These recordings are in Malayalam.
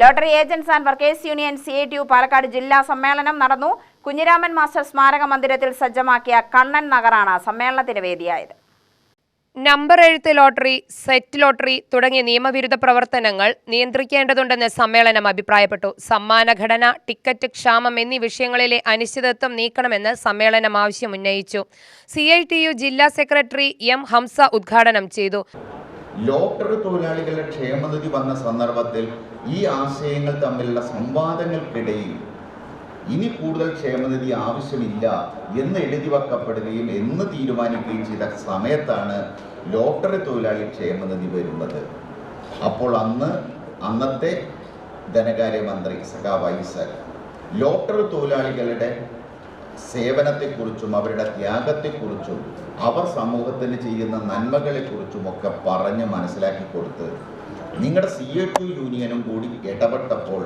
Lottery agents and workers union CITU Palakkad ജില്ലാ സമ്മേളനം നടന്നു. കുഞ്ഞിരാമൻ മാസ്റ്റർ സ്മാരക മന്ദിരത്തിൽ സജ്ജമാക്കിയ കണ്ണൻ നഗറാണ് സമ്മേളനത്തിന് വേദിയായത്. നമ്പർ എഴുത്ത് ലോട്ടറി, സെറ്റ് ലോട്ടറി തുടങ്ങിയ നിയമവിരുദ്ധ പ്രവർത്തനങ്ങൾ നിയന്ത്രിക്കേണ്ടതുണ്ടെന്ന് സമ്മേളനം അഭിപ്രായപ്പെട്ടു. സമ്മാനഘടന, ടിക്കറ്റ് ക്ഷാമം എന്നീ വിഷയങ്ങളിലെ അനിശ്ചിതത്വം നീക്കണമെന്ന് സമ്മേളനം ആവശ്യമുന്നയിച്ചു. CITU ജില്ലാ സെക്രട്ടറി M. ഹംസ ഉദ്ഘാടനം ചെയ്തു. ലോട്ടറി തൊഴിലാളികളുടെ ക്ഷേമനിധി വന്ന സന്ദർഭത്തിൽ ഈ ആശയങ്ങൾ തമ്മിലുള്ള സംവാദങ്ങൾക്കിടയിൽ ഇനി കൂടുതൽ ക്ഷേമനിധി ആവശ്യമില്ല എന്ന് എഴുതി വെക്കപ്പെടുകയും എന്ന് തീരുമാനിക്കുകയും ചെയ്ത സമയത്താണ് ലോട്ടറി തൊഴിലാളി ക്ഷേമനിധി വരുന്നത്. അപ്പോൾ അന്നത്തെ ധനകാര്യമന്ത്രി സഖാവ് ഐസക് ലോട്ടറി തൊഴിലാളികളുടെ സേവനത്തെക്കുറിച്ചും അവരുടെ ത്യാഗത്തെക്കുറിച്ചും അവർ സമൂഹത്തിന് ചെയ്യുന്ന നന്മകളെക്കുറിച്ചുമൊക്കെ പറഞ്ഞ് മനസ്സിലാക്കി കൊടുത്ത് നിങ്ങളുടെ CITU യൂണിയനും കൂടി ഇടപെട്ടപ്പോൾ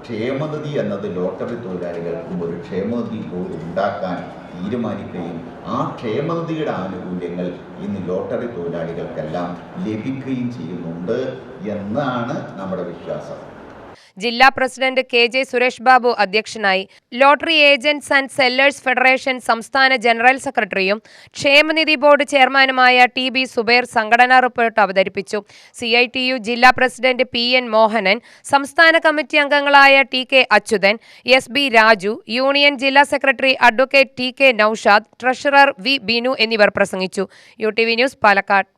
ക്ഷേമനിധി എന്നത് ലോട്ടറി തൊഴിലാളികൾക്കും ഒരു ക്ഷേമനിധി ഉണ്ടാക്കാൻ തീരുമാനിക്കുകയും ആ ക്ഷേമനിധിയുടെ ആനുകൂല്യങ്ങൾ ഇന്ന് ലോട്ടറി തൊഴിലാളികൾക്കെല്ലാം ലഭിക്കുകയും ചെയ്യുന്നുണ്ട് എന്നാണ് നമ്മുടെ വിശ്വാസം. ജില്ലാ പ്രസിഡന്റ് KJ സുരേഷ് ബാബു അധ്യക്ഷനായി. Lottery agents and sellers federation സംസ്ഥാന ജനറൽ സെക്രട്ടറിയും ക്ഷേമനിധി ബോർഡ് ചെയർമാനുമായ TB സുബൈർ സംഘടനാ റിപ്പോർട്ട് അവതരിപ്പിച്ചു. CITU ജില്ലാ പ്രസിഡന്റ് PN മോഹനൻ, സംസ്ഥാന കമ്മിറ്റി അംഗങ്ങളായ TK Achuthan, SB Raju, union ജില്ലാ secretary advocate TK Naushad, treasurer V Binu എന്നിവർ പ്രസംഗിച്ചു. UTV news Palakkad.